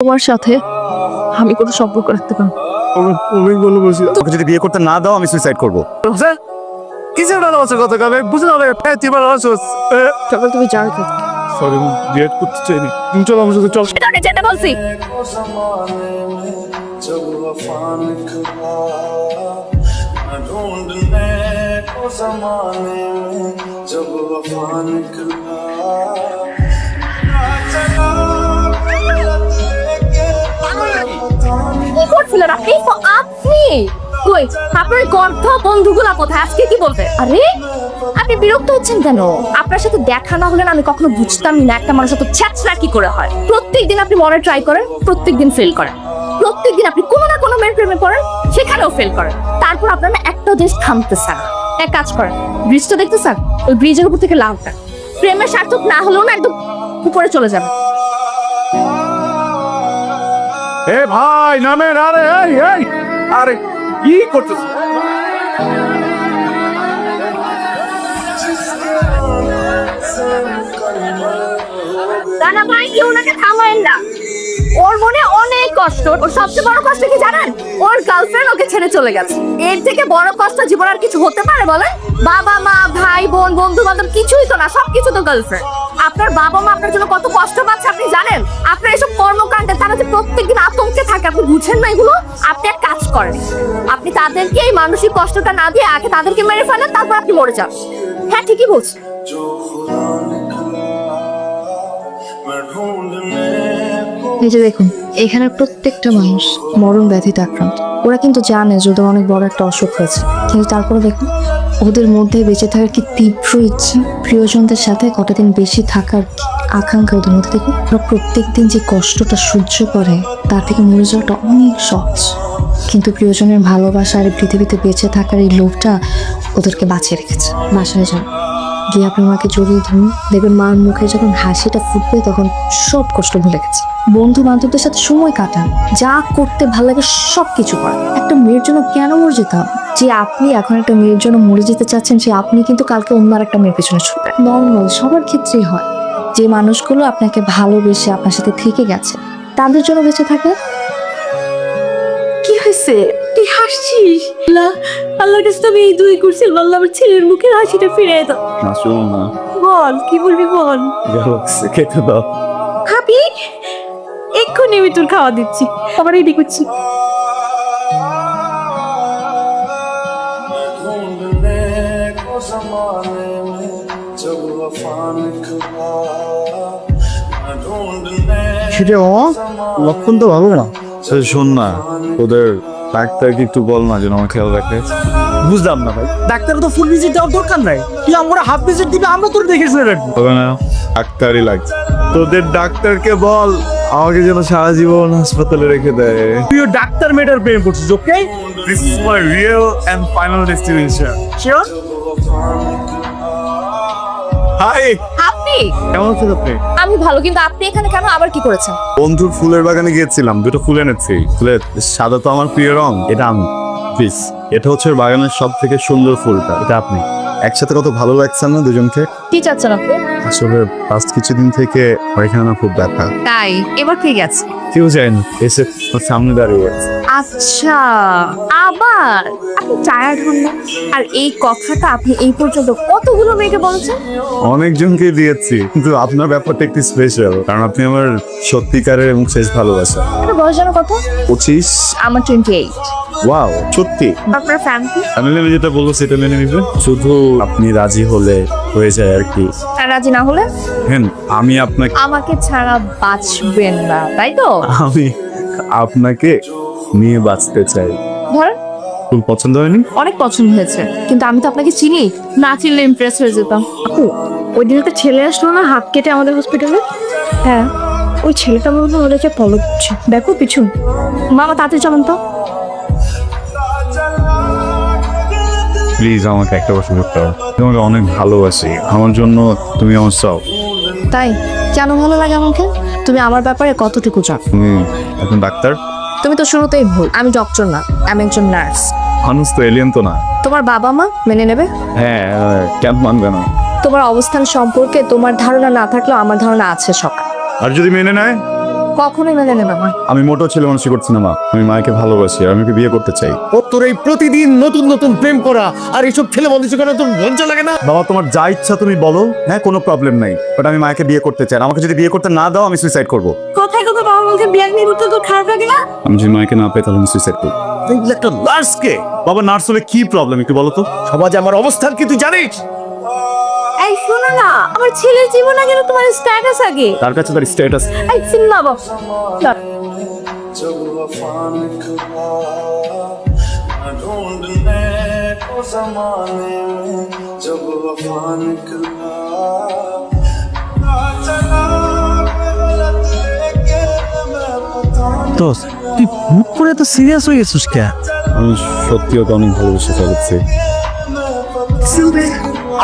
তোমার সাথে আমি কোনো সম্পর্ক রাখতে পারবো অনেক ভালো বলছি। তোকে যদি বিয়ে করতে না দাও আমি সুইসাইড করবো। কিসের ভালোবাসা কথা কবে বুঝে না তুই ভালোবাসো। সকাল তুমি জানো তো সরি বিয়ে করতে চাইনি। তুমি চলো আমার সাথে চল। তোকে যেতে বলছি। কি করছিলেন আপনি? আপনি কই আপনার গর্ধ বন্ধুগুলা কোথায়? আজকে কি বলতে? আরে আপনি বিরক্ত হচ্ছেন কেন? আপনার সাথে দেখা না হলে না আমি কখনো বুঝতামই না একটা মানুষের সাথে ছ্যাচরা কি করে হয়। প্রত্যেকদিন আপনি মনে ট্রাই করেন, প্রত্যেকদিন ফেল করেন। প্রত্যেকদিন আপনি কোনো না কোনো মেয়ের প্রেমে পড়েন, সেখানেও ফেল করেন। তারপর আপনার না একটা জিনিস থামতেছে না। এক কাজ করেন, ব্রিজটা দেখতেছেন? ওই ব্রিজের উপর থেকে লাভটা প্রেমের সার্থক না হলেও না একদম উপরে চলে যাবে। এ ভাই নামেন। আরে এই এই আরে কি করতেছ? দাদা ভাই কি ওনাকে থামায়েন না। ওর মনে অনেক কষ্ট। ওর সবচেয়ে বড় কষ্ট কি জানেন? ওর গার্লফ্রেন্ড ওকে ছেড়ে চলে গেছে। এর থেকে বড় কষ্ট জীবন আর কিছু হতে পারে বলেন? বাবা মা ভাই বোন বন্ধু বান্ধব কিছুই তো না, সবকিছু তো গার্লফ্রেন্ড। আপনার বাবা মা আপনার জন্য কত কষ্ট পাচ্ছে আপনি জানেন? আপনার এসব কর্মকাণ্ডে তারা যে প্রত্যেকদিন আতঙ্কে থাকে আপনি বুঝেন না এগুলো? আপনি এক কাজ করেন, আপনি তাদেরকে এই মানসিক কষ্টটা না দিয়ে আগে তাদেরকে মেরে ফেলেন, তারপর আপনি মরে যান। হ্যাঁ ঠিকই বলছি। এই যে দেখুন, এখানে প্রত্যেকটা মানুষ মরণ ব্যাধিতে আক্রান্ত। ওরা কিন্তু জানে যে ওদের অনেক বড় একটা অসুখ হয়েছে, কিন্তু তারপরে দেখুন ওদের মধ্যে বেঁচে থাকার কি তীব্র ইচ্ছে, প্রিয়জনদের সাথে কতদিন দিন বেশি থাকার আকাঙ্ক্ষা ওদের মধ্যে। দেখুন ওরা প্রত্যেকদিন যে কষ্টটা সহ্য করে তার থেকে মরে যাওয়াটা অনেক সহজ, কিন্তু প্রিয়জনের ভালোবাসা আর পৃথিবীতে বেঁচে থাকার এই লোভটা ওদেরকে বাঁচিয়ে রেখেছে। বাসায় যান, গিয়ে আপনার মাকে জড়িয়ে ধরুন, দেখবেন মার মুখে যখন হাসিটা ফুটবে তখন সব কষ্ট ভুলে গেছে। বন্ধু বান্ধবদের সাথে সময় কাটান, যা করতে ভালো লাগে সব কিছু করেন। একটা মেয়ের জন্য কেন মরে যেতে হবে? যে আপনি এখন একটা মেয়ের জন্য মরে যেতে চাচ্ছেন, সে আপনি কিন্তু কালকে অন্য আর একটা মেয়ের পেছনে ছুটবেন। নর্মাল সবার ক্ষেত্রেই হয়। যে মানুষগুলো আপনাকে ভালোবেসে আপনার সাথে থেকে গেছে তাদের জন্য বেঁচে থাকে। কি হয়েছে? তুই হাসছিস? আল্লাহর কাছে আমি এই দুই করছি, আল্লাহ আমার ছেলের মুখের হাসিটা ফিরে দাও। আসো না বল কি বলবি বল। গ্যালাক্সি খেতে দাও। খাবি? এক্ষুনি আমি তোর খাওয়া দিচ্ছি, আবার রেডি করছি। সেটা লক্ষণ তো ভালো না। শোন না, ওদের ডাক্তারকে একটু বল না যেন আমার খেয়াল রাখে। বুঝলাম না ভাই, ডাক্তার তো ফুল ভিজিট দেওয়ার দরকার নাই। তুই আমরা হাফ ভিজিট দিবি, আমরা তোর দেখে শুনে রাখবো। হবে না, ডাক্তারই লাগছে। তোদের ডাক্তারকে বল আমাকে যেন সারা জীবন হাসপাতালে রেখে দেয়। তুইও ডাক্তার মেটার প্রেম করছিস, okay? This is my real and final destination. Sure? Hi, আপনি? কেমন আছেন আপনি? আমি ভালো, কিন্তু আপনি এখানে কেন? আবার কি করেছেন? বন্ধুর ফুলের বাগানে গিয়েছিলাম, দুটো ফুল এনেছি। ফুলের সাদা তো আমার প্রিয় রং, এটা আমি। প্লিজ, এটা হচ্ছে ওর বাগানের সব থেকে সুন্দর ফুলটা, এটা আপনি। একসাথে কত ভালো লাগছে না দুজনকে? কি চাচ্ছেন আপনি? আসলে ফার্স্ট কিছুদিন থেকে এখানে না খুব ব্যথা। তাই এবার কে গেছে? কেউ যায় না, এসে ওর সামনে দাঁড়িয়ে গেছে। আচ্ছা, আবার আপনি টায়ার্ড হন না? আর এই কথাটা আপনি এই পর্যন্ত কতগুলো মেয়েকে বলেছেন? অনেকজনকে দিয়েছি, কিন্তু আপনার ব্যাপারটা একটু স্পেশাল, কারণ আপনি আমার সত্যিকারের এবং শেষ ভালোবাসা। আপনার বয়স যেন কত? 25। আমার 28। ওয়াও, সত্যি? আপনার ফ্যামিলি? আমি যেটা বলবো সেটা মেনে নিবে, শুধু আপনি রাজি হলে হয়ে যায় আর কি। আর রাজি না হলে? হ্যাঁ, আমি আপনাকে আমাকে ছাড়া বাঁচবেন না, তাই তো? আমি আপনাকে নিয়ে বাঁচতে চাই। ধরেন খুব পছন্দ হয়নি? অনেক পছন্দ হয়েছে, কিন্তু আমি তো আপনাকে চিনি না, চিনলে ইমপ্রেস হয়ে যেতাম। আপু, ওই দিন একটা ছেলে আসলো না হাত কেটে আমাদের হসপিটালে? হ্যাঁ, ওই ছেলেটা মনে হয় ওদেরকে ফলো করছে। দেখো পিছু। মামা তাড়াতাড়ি চলেন তো। প্লিজ আমাকে একটা বছর করতে হবে। তোমাকে অনেক ভালোবাসি, আমার জন্য তুমি আমার সব। তাই কেন ভালো লাগে আমাকে? তুমি আমার ব্যাপারে কতটুকু জানো? তুমি এখন ডাক্তার? তুমি তো শুরুতেই ভুল। আমি ডক্টর না, আমি একজন নার্স। মানুষ তো এলিয়েন তো না। তোমার বাবা মা মেনে নেবে? হ্যাঁ, কেন মানবে না? তোমার অবস্থান সম্পর্কে তোমার ধারণা না থাকলেও আমার ধারণা আছে সব। আর যদি মেনে নেয়? কখনোই মেনে নেবে না। আমি মোটেও ছেলে মানুষই করছি না মা, আমি মাকে ভালোবাসি আর আমি ওকে বিয়ে করতে চাই। ও তোর এই প্রতিদিন নতুন নতুন প্রেম করা আর এইসব ছেলে মানুষ করা তোর লজ্জা লাগে না? বাবা তোমার যা ইচ্ছা তুমি বলো, হ্যাঁ কোনো প্রবলেম নাই, বাট আমি মাকে বিয়ে করতে চাই। আর আমাকে যদি বিয়ে করতে না দাও আমি সুইসাইড করবো। কোথায় কোথায় বাবা বলতে বিয়ে নিয়ে করতে তো খারাপ লাগে না? আমি যদি মাকে না পাই তাহলে আমি সুইসাইড করবো। তুই একটা লার্সকে বাবা নার্স হলে কি প্রবলেম একটু বলো তো? সমাজে আমার অবস্থান কি তুই জানিস? এই শোনো না, আমার ছেলের জীবন আগে না তোমার স্ট্যাটাস আগে। তার কাছে তার স্ট্যাটাস। এই চিন্না বাবা जब वफा निकला मैं ढूंढने को जमाने में जब वफा निकला ना चला गलत लेके मैं पता দোস্ত তুই হুট করে এত সিরিয়াস হয়ে গেছিস কে? আমি সত্যি ওকে অনেক ভালোবেসে ফেলেছি।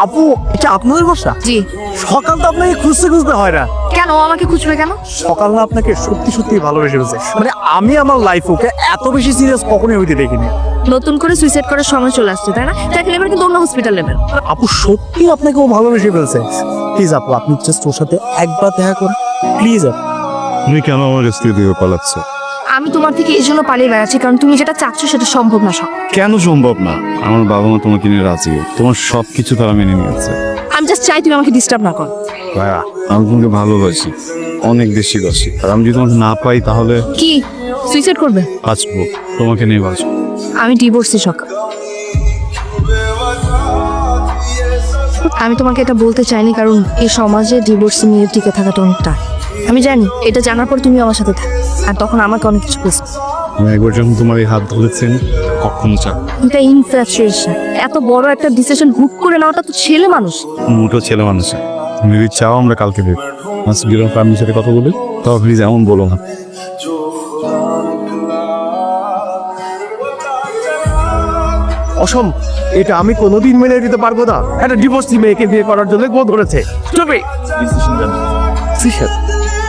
আপু এটা আপনাদের বাসা? জি। সকাল তো আপনাকে খুঁজতে খুঁজতে হয় না। কেন ও আমাকে খুঁজবে কেন? সকাল না আপনাকে সত্যি সত্যি ভালোবেসে ফেলছে। মানে আমি আমার লাইফ ওকে এত বেশি সিরিয়াস কখনোই হইতে দেখিনি। নতুন করে সুইসাইড করার সময় চলে আসছে, তাই না? দেখেন এবার কিন্তু অন্য হসপিটাল নেবেন। আপু সত্যি আপনাকে ও ভালোবেসে ফেলছে। প্লিজ আপু আপনি জাস্ট ওর সাথে একবার দেখা করুন প্লিজ। তুমি কেন আমার স্ত্রী দিয়ে পালাচ্ছ? আমি তোমার থেকে এই জন্য পালিয়ে বেড়াচ্ছি কারণ তুমি যেটা চাচ্ছ সেটা সম্ভব না সব। কেন সম্ভব না? আমার বাবা মা তোমাকে নিয়ে রাজি, তোমার সবকিছু তারা মেনে নিয়েছে। আমি জাস্ট চাই তুমি আমাকে ডিস্টার্ব না করো। ভাইয়া আমি তোমাকে ভালোবাসি, অনেক বেশি বাসি। আর আমি যদি তোমাকে না পাই তাহলে কি সুইসাইড করবে? বাঁচবো, তোমাকে নিয়ে বাঁচবো। আমি ডিভোর্সি সকাল। আমি তোমাকে এটা বলতে চাইনি কারণ এই সমাজে ডিভোর্সি নিয়ে টিকে থাকাটা অনেকটা। আমি জানি এটা জানার পর তুমি আমার সাথে থাক আর তখন আমাকে অনেক কিছু বুঝবে। আমি একবার যখন তোমার এই হাত ধরেছেন কখনো চাপ এটা ইনফ্যাচুয়েশন। এত বড় একটা ডিসিশন হুট করে নেওয়াটা তো ছেলে মানুষ। মোটো ছেলে মানুষের। তুমি যদি চাও আমরা কালকে দেব বিরম ফ্যামিলির সাথে কথা বলি, তাও প্লিজ এমন বলো না। जो खुदा निकला অসম এটা আমি কোনোদিন মেনে নিতে পারবো না। একটা ডিভোর্সি মেয়েকে বিয়ে করার জন্য গোল ধরেছে।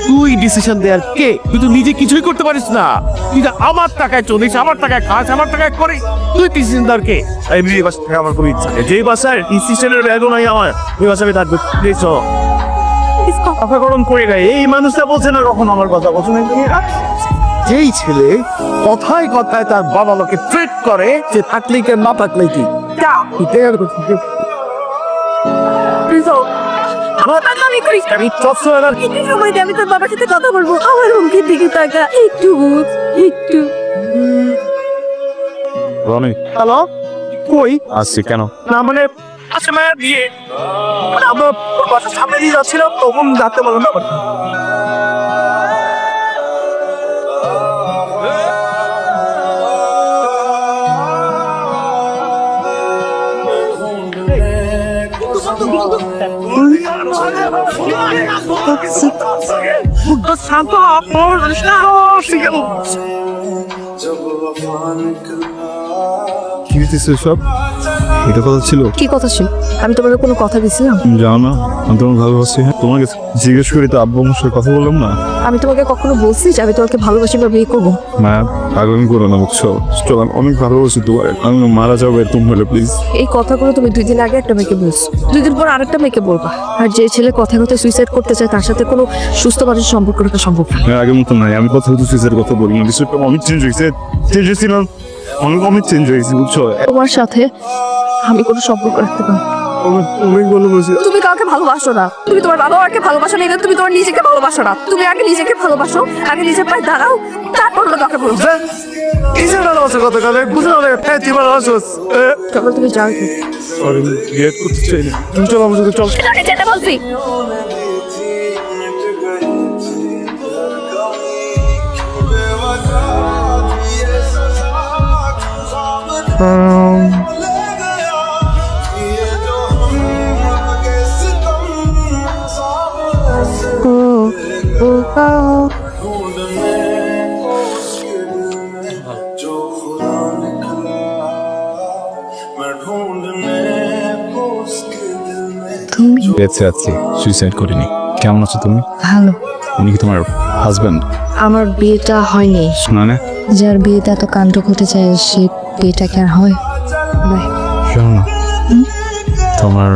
তুই ডিসিশন দেয়ার কে? তুই তো নিজে কিছুই করতে পারিস না। তুই তো আমার টাকায় চলিস, আমার টাকায় খাস, আমার টাকায় করিস। তুই ডিসিশন দেওয়ার কে? এই বিয়ে বাসা থেকে আমার খুব ইচ্ছা। যেই বাসায় ডিসিশনের ব্যাগও নাই আমার, ওই বাসায় থাকবে। প্লিজ কথা গরম করে গায়ে এই মানুষটা বলছে না কখন আমার কথা বলছে না। যেই ছেলে কথায় কথায় তার বাবা লোকে ট্রিট করে, যে থাকলেই কে না থাকলেই কি আমি আমি তোর বাবার সাথে কথা বলবো। আমার মুখের দিকে তাকা একটু বুঝ একটু। রনি হ্যালো কই আসছি কেন? না মানে আচ্ছা মায়ের বিয়ে মানে আমরা বাসার সামনে দিয়ে যাচ্ছিলাম তখন যাতে বলো না। जब वफा निकला কি হইতেছে সব? এটা কথা ছিল? কি কথা ছিল? আমি তোমাকে কোনো কথা দিছিলাম? তুমি জানো না আমি তোমাকে ভালোবাসি। হ্যাঁ তোমাকে জিজ্ঞেস করি তো আব্বু আমার সাথে কথা বললাম না। আমি তোমাকে কখনো বলছি যে আমি তোমাকে ভালোবাসি বা বিয়ে করবো? মা পাগলামি করো না বুঝছো? চল আমি অনেক ভালোবাসি তোমার, আমি মারা যাবো এরকম হলে প্লিজ। এই কথাগুলো তুমি 2 দিন আগে একটা মেয়েকে বলছো, 2 দিন পর আরেকটা মেয়েকে বলবা। আর যে ছেলে কথা কথা সুইসাইড করতে চায় তার সাথে কোনো সুস্থ মানুষের সম্পর্ক রাখা সম্ভব না। হ্যাঁ আগের মতো নাই, আমি কথা বলতে সুইসাইড কথা বলি না। বিষয়টা অনেক চেঞ্জ হয়েছে, চেঞ্জ হয়েছিলাম অনেক চেঞ্জ হয়েছে বুঝছো? তোমার সাথে আমি কোনো সম্পর্ক রাখতে পারি না। অনেক ভালোবাসি। তুমি কাউকে ভালোবাসো না, তুমি তোমার বাবা মাকে ভালোবাসো না, এটা তুমি তোমার নিজেকে ভালোবাসো না। তুমি আগে নিজেকে ভালোবাসো, আগে নিজের পায়ে দাঁড়াও, তারপর হলো কাউকে বলো। কিসের ভালোবাসা কথা কালে বুঝে না হ্যাঁ তুই ভালোবাসোস। তারপর তুমি যাও কি? সরি বিয়ে করতে চাই না। তুমি চলো আমার সাথে চল। আমি যেতে বলছি। मिट गई थी धड़कन बेवजह थी ये सजा ख्वाब ले गया ये जो हम के सितम साब ऐसे ढूंढने को उसके दिल में जो खुदा निकला मैं ढूंढने को उसके दिल में তুমি বেঁচে আছি, সুইসাইড করিনি। কেমন আছো তুমি? ভালো। উনি কি তোমার হাজবেন্ড? আমার বিয়েটা হয়নি। শোনা না যার বিয়েতে এত কাণ্ড ঘটে যায় সে বিয়েটা কি আর হয়? বাই। শোনো না, তোমার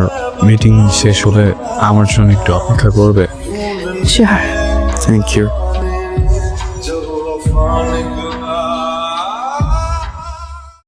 মিটিং শেষ হলে আমার জন্য একটু অপেক্ষা করবে? শিওর। Thank you. तूफान निकला